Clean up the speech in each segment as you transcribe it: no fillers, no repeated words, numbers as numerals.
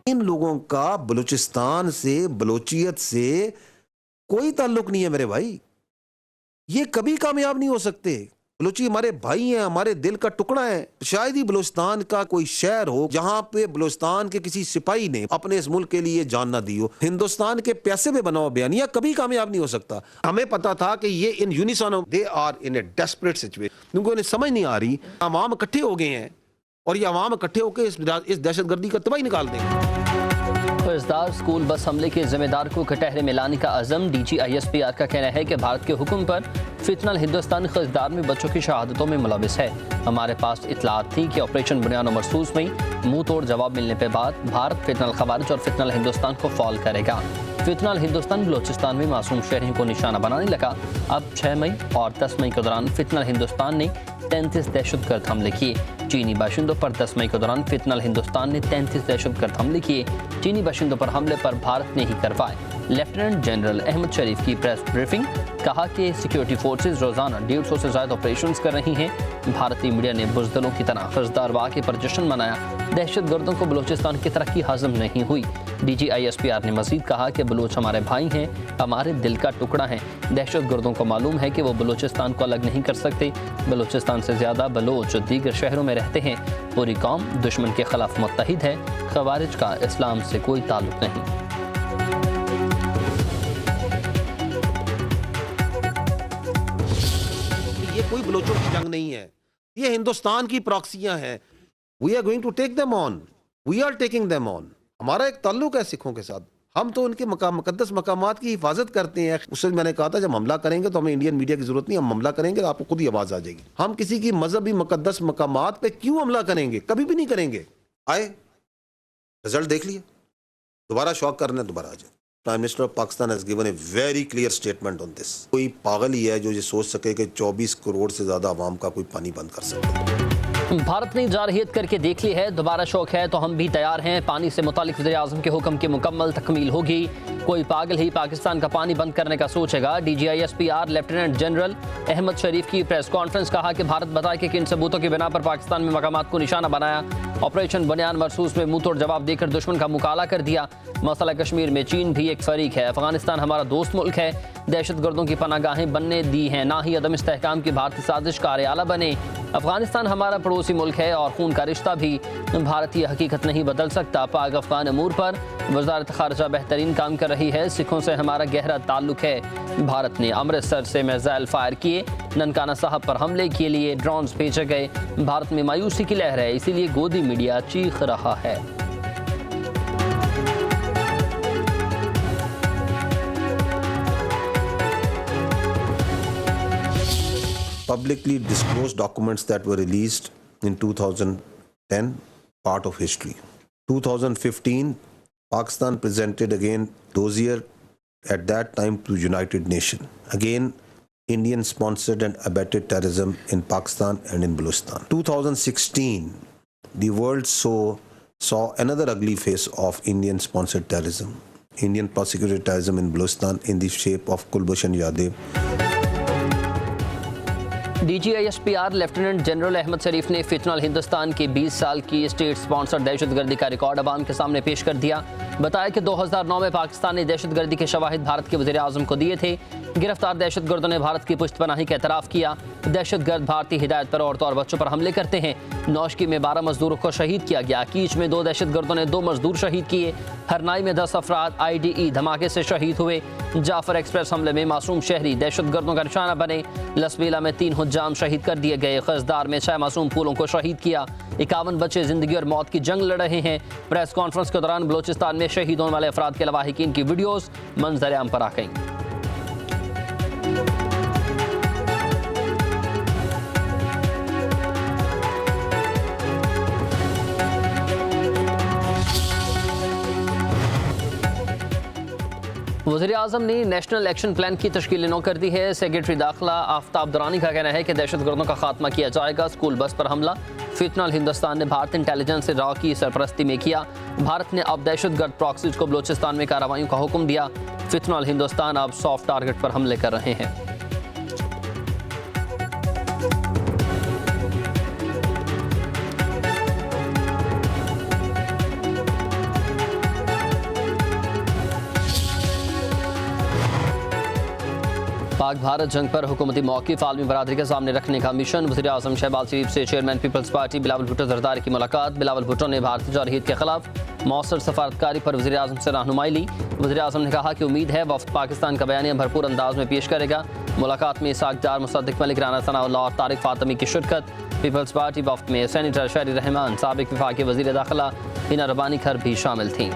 इन लोगों का बलूचिस्तान से, बलोचियत से कोई ताल्लुक नहीं है मेरे भाई। ये कभी कामयाब नहीं हो सकते। बलूची हमारे भाई हैं, हमारे दिल का टुकड़ा है। शायद ही बलूचिस्तान का कोई शहर हो जहां पे बलूचिस्तान के किसी सिपाही ने अपने इस मुल्क के लिए जान ना दी हो। हिंदुस्तान के पैसे में बना हुआ बयानिया कभी कामयाब नहीं हो सकता। हमें पता था कि ये in unison they are in a desperate situation, क्योंकि उन्हें समझ नहीं आ रही। अवाम इकट्ठे हो गए हैं और ये अवाम इकट्ठे होकर इस दहशतगर्दी का तबाही निकाल देंगे। फौजदार स्कूल बस हमले के जिम्मेदार को कटहरे में लाने का अज़म। DGISPR का कहना है कि भारत के हुक्म पर फितनल हिंदुस्तानी खरीदार में बच्चों की शहादतों में मुलविस है। हमारे पास इतलात थी कि ऑपरेशन बुनियान और मरसूस में मुंह तोड़ जवाब मिलने के बाद भारत फितनल खवारिज और फितनल हिंदुस्तान को फॉल करेगा। फितनल हिंदुस्तान बलूचिस्तान में मासूम शहरियों को निशाना बनाने लगा। अब 6 मई और 10 मई के दौरान फितनल हिंदुस्तान ने 33 दहशतगर्द हमले किए। चीनी बाशिंदों पर 10 मई के दौरान फितनल हिंदुस्तान ने 33 दहशतगर्द हमले किए। चीनी बाशिंदों पर हमले पर भारत ने ही करवाए। लेफ्टिनेंट जनरल अहमद शरीफ की प्रेस ब्रीफिंग, कहा कि सिक्योरिटी फोर्सेज रोजाना 150 से ज्यादा ऑपरेशन कर रही हैं। भारतीय मीडिया ने बुज़दिलों की तरह खर्चदार वाक़े पर जश्न मनाया। दहशतगर्दों को बलूचिस्तान की तरक्की हजम नहीं हुई। DGISPR ने मजीद कहा कि बलूच हमारे भाई हैं, हमारे दिल का टुकड़ा हैं। दहशतगर्दों को मालूम है कि वो बलूचिस्तान को अलग नहीं कर सकते। बलूचिस्तान से ज़्यादा बलोच दीगर शहरों में रहते हैं। पूरी कौम दुश्मन के खिलाफ मुत्तहिद है। खवारिज का इस्लाम से कोई ताल्लुक नहीं। ये कोई बलोचों की जंग नहीं है, ये हिंदुस्तान की प्रॉक्सियां हैं। We are going to take them on, we are taking them on. हमारा एक ताल्लुक है सिखों के साथ। हम तो उनके मुकद्दस मकामात की हिफाजत करते हैं। उससे मैंने कहा था जब हमला करेंगे तो हमें इंडियन मीडिया की जरूरत नहीं, हम हमला करेंगे तो आपको खुद ही आवाज आ जाएगी। हम किसी की मजहबी मुकद्दस मकामात पे क्यों हमला करेंगे? कभी भी नहीं करेंगे। आए रिजल्ट देख लिए, दोबारा शौक करना है दोबारा आ जाए। Prime minister of Pakistan has given a very clear statement on this. कोई पागल ही है जो ये सोच सके कि 24 करोड़ से ज्यादा आवाम का कोई पानी बंद कर सकता है। भारत ने जारहियत करके देख ली है, दोबारा शौक है तो हम भी तैयार हैं। पानी से मुतालिक वज़ीर-ए-आज़म के हुक्म की मुकम्मल तकमील होगी। कोई पागल ही पाकिस्तान का पानी बंद करने का सोचेगा। DGISPR लेफ्टिनेंट जनरल अहमद शरीफ की प्रेस कॉन्फ्रेंस, कहा कि भारत बताए कि किन सबूतों की बिना पर पाकिस्तान में मकामात को निशाना बनाया। ऑपरेशन बुनियान मरसूस में मुंह तोड़ जवाब देकर दुश्मन का मुकाला कर दिया। मसला कश्मीर में चीन भी एक फरीक है। अफगानिस्तान हमारा दोस्त मुल्क है। दहशतगर्दों की पनागाहें बनने दी हैं, ना ही अदम इस्तेहकाम की भारतीय साजिश का आला बने। अफगानिस्तान हमारा पड़ोसी मुल्क है और खून का रिश्ता भी भारतीय हकीकत नहीं बदल सकता। पाक अफगान अमूर पर वजारत खारजा बेहतरीन काम कर रही है। सिखों से हमारा गहरा ताल्लुक है। भारत ने अमृतसर से मिसाइल फायर किए। ननकाना साहब पर हमले के लिए ड्रोन्स भेजे गए। भारत में मायूसी की लहर है, इसीलिए गोदी मीडिया चीख रहा है। Publicly disclosed documents that were released in 2010, part of history. 2015, Pakistan presented again dossier at that time to United Nations. Again, Indian sponsored and abetted terrorism in Pakistan and in Balochistan. 2016, the world saw another ugly face of Indian sponsored terrorism. Indian prosecuted terrorism in Balochistan in the shape of Kulbhushan Yadav. DGISPR lieutenant general Ahmed Sharif ने फितनल हिंदुस्तान की 20 साल की state sponsored दहशतगर्दी का record अवाम के सामने पेश कर दिया। बताया कि 2009 में पाकिस्तान ने दहशतगर्दी के शवाहिद भारत के वज़ीर-ए-आज़म को दिए थे। गिरफ्तार दहशतगर्दों ने भारत की पुश्तपनाही का एतराफ़ किया। दहशतगर्द भारतीय हिदायत पर औरतों और बच्चों पर हमले करते हैं। नौशकी में 12 मजदूरों को शहीद किया गया। कीच में 2 दहशतगर्दों ने 2 मजदूर शहीद किए। हरनाई में 10 अफराद IDE धमाके से शहीद हुए। जाफर एक्सप्रेस हमले में मासूम शहरी दहशतगर्दों का निशाना बने। लसबेला में 3 हुज्जाम शहीद कर दिए गए। खजदार में 6 मासूम फूलों को शहीद किया। 51 बच्चे जिंदगी और मौत की जंग लड़ रहे हैं। प्रेस कॉन्फ्रेंस के दौरान बलूचिस्तान में शहीद होने वाले अफराद के लवाहिकीन की वीडियोस मंजर आम पर आ गईं। वज़ीर-ए-आज़म ने नेशनल एक्शन प्लान की तश्कील नौ कर दी है। सेक्रेटरी दाखिला आफ्ताब दुरानी का कहना है कि दहशतगर्दों का खात्मा किया जाएगा। स्कूल बस पर हमला फितनल हिंदुस्तान ने भारतीय इंटेलिजेंस से रॉ की सरपरस्ती में किया। भारत ने अब दहशतगर्द प्रॉक्सीज को बलूचिस्तान में कार्रवाइयों का हुक्म दिया। फितनल हिंदुस्तान अब सॉफ्ट टारगेट पर हमले कर रहे हैं। पाक भारत जंग पर हुकूमती मौक़िफ़ आलमी बरादरी के सामने रखने का मिशन। वज़ीर-ए-आज़म शहबाज शरीफ से chairman Peoples Party Bilawal Bhutto Zardari की मुलाकात। बिलावल भुट्टो ने भारतीय जारहीत के खिलाफ मौसर सफारतकारी पर वज़ीर-ए-आज़म से रहनुमाई ली। वज़ीर-ए-आज़म ने कहा कि उम्मीद है वफ़द पाकिस्तान का बयानिया भरपूर अंदाज में पेश करेगा। मुलाकात में इसाक डार, मुसद्दिक मलिक, राना सनाउल्लाह और तारिक फातमी की शिरकत। पीपल्स पार्टी वफ़द में सेनेटर शहरी रहमान, साबिक वफाकी वज़ीर दाखिला हिना रबानी खर भी शामिल थीं।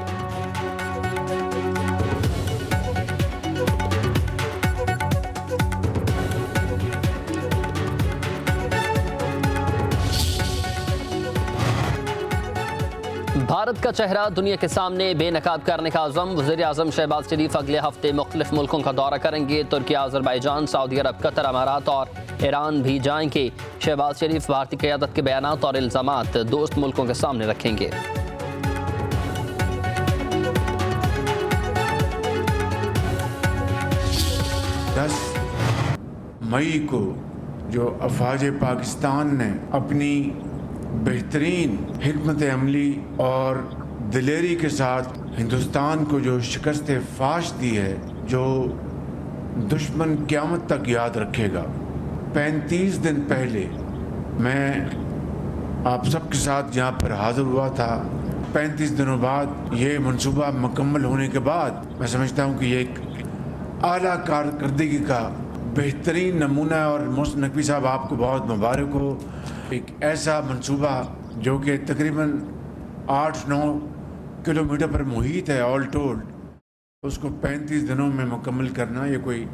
भारत का चेहरा दुनिया के सामने बेनकाब करने का अज़म। वज़ीर-ए-आज़म शहबाज शरीफ अगले हफ्ते मुख्तलिफ मुल्कों का दौरा करेंगे। तुर्की, अज़रबैजान, सऊदी अरब, कतर, अमारात और ईरान भी जाएंगे। शहबाज शरीफ भारतीय क़यादत के बयानात और इल्ज़ामात दोस्त मुल्कों के सामने रखेंगे। 10 मई को जो अफवाज पाकिस्तान ने अपनी बेहतरीन हिकमत अमली और दिलेरी के साथ हिंदुस्तान को जो शिकस्त फाश दी है, जो दुश्मन क़यामत तक याद रखेगा। 35 दिन पहले मैं आप सबके साथ यहाँ पर हाज़िर हुआ था। 35 दिनों बाद ये मंसूबा मुकम्मल होने के बाद मैं समझता हूँ कि ये एक आला कारकर्दगी का बेहतरीन नमूना है। और मोहसिन नकवी साहब, आपको बहुत मुबारक हो। एक ऐसा मंसूबा जो कि तकरीबन 8-9 किलोमीटर पर मुहित है ऑल टोल्ड, उसको 35 दिनों में मुकम्मल करना ये कोई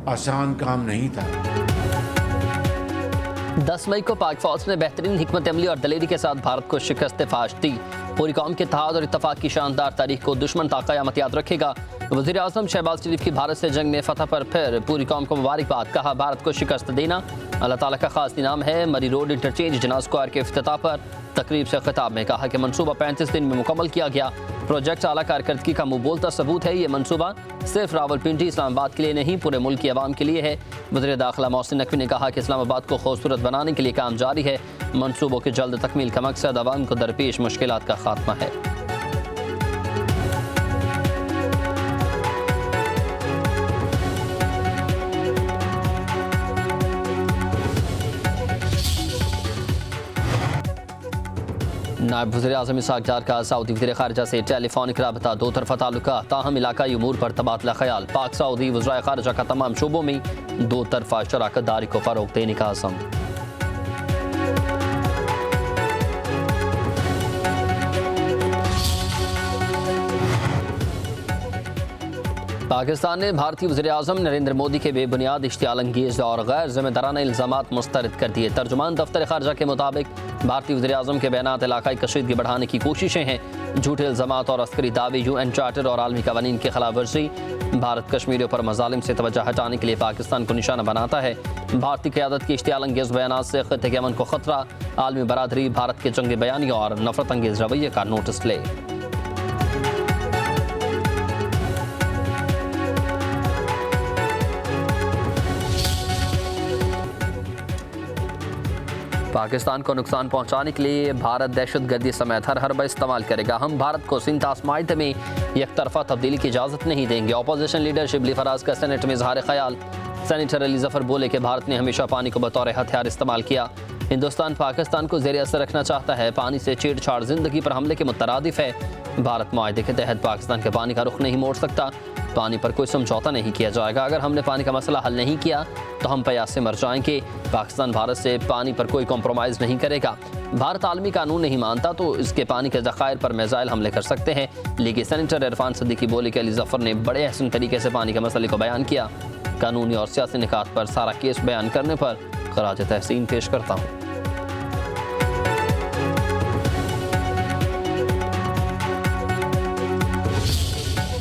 आसान काम नहीं था। 10 मई को पाक फौज ने बेहतरीन हिकमत अमली और दलेरी के साथ भारत को शिकस्त फाश दी। पूरी कौम के इत्तेहाद और इत्तफाक की शानदार तारीख को दुश्मन ता क़यामत याद रखेगा। वज़ीर-ए-आज़म शहबाज शरीफ की भारत से जंग में फतह पर फिर पूरी कौम को मुबारकबाद। कहा, भारत को शिकस्त देना अल्लाह ताला का खास इनाम है। मरी रोड इंटरचेंज जिना स्क्वायर के इफ्तिताह पर तकरीब से खिताब में कहा कि मनसूबा 35 दिन में मुकम्मल किया गया। प्रोजेक्ट आला कारकर्दगी का मुँह बोलता सबूत है। ये मनसूबा सिर्फ रावलपिंडी, इस्लामाबाद के लिए नहीं, पूरे मुल्क की आवाम के लिए है। वज़ीर दाखिला मोहसिन नकवी ने कहा कि इस्लामाबाद को खूबसूरत बनाने के लिए काम जारी है। मनसूबों की जल्द तकमील का मकसद आवाम को दरपेश मुश्किलात का खात्मा है। नायब वज़ीर-ए-आज़म इसाक डार का सऊदी वज़ीर ख़ारिजा से टेलीफोनिक रबता। दो तरफ़ा ताल्लुका ताहम इलाकाई उमूर पर तबादला ख़याल। पाक सऊदी वज़राए ख़ारिजा का तमाम शोबों में दो तरफ़ा शराकत दारी को फ़रोग़ देने का अज़म। पाकिस्तान ने भारतीय वज़ीर-ए-आज़म नरेंद्र मोदी के बेबुनियाद, इश्तियाल अंगेज़ और गैर ज़िम्मेदाराना इल्ज़ामात मुस्तरद कर दिए। तर्जुमान दफ्तर ख़ारिजा के मुताबिक भारतीय वज़ीर-ए-आज़म के बयानात इलाकाई कशीदगी बढ़ाने की कोशिशें हैं। झूठे इल्ज़ामात और अस्करी दावे, UN चार्टर और आलमी कवानीन की खिलाफ वर्जी। भारत कश्मीरियों पर मज़ालिम से तवज्जो हटाने के लिए पाकिस्तान को निशाना बनाता है। भारतीय क़यादत की इश्तियाल अंगेज़ बयानात से ख़ित्ते के अमन को ख़तरा। आलमी बरादरी भारत के जंगी बयानियों और नफ़रत अंगेज़ रवैये का नोटिस ले। पाकिस्तान को नुकसान पहुंचाने के लिए भारत दहशतगर्दी समेत हर हरबा इस्तेमाल करेगा। हम भारत को सिंतास माहिदे में एक तरफा तब्दीली की इजाज़त नहीं देंगे। अपोजिशन लीडर शिबली फराज का सेनेट में इजहार ख्याल। सेनेटर अली जफर बोले कि भारत ने हमेशा पानी को बतौर हथियार इस्तेमाल किया। हिंदुस्तान पाकिस्तान को ज़ेर असर रखना चाहता है। पानी से छेड़छाड़ ज़िंदगी पर हमले के मुतरादिफ है। भारत माहिदे के तहत पाकिस्तान के पानी का रुख नहीं मोड़ सकता। पानी पर कोई समझौता नहीं किया जाएगा। अगर हमने पानी का मसला हल नहीं किया तो हम प्यास से मर जाएंगे। पाकिस्तान भारत से पानी पर कोई कॉम्प्रोमाइज़ नहीं करेगा। भारत आलमी कानून नहीं मानता तो इसके पानी के ज़खायर पर मिसाइल हमले कर सकते हैं। लेकिन सेनेटर इरफान सिद्दीकी बोले कि अली जफर ने बड़े अहसन तरीके से पानी के मसले को बयान किया। कानूनी और सियासी निकात पर सारा केस बयान करने पर खराज तहसीन पेश करता हूँ।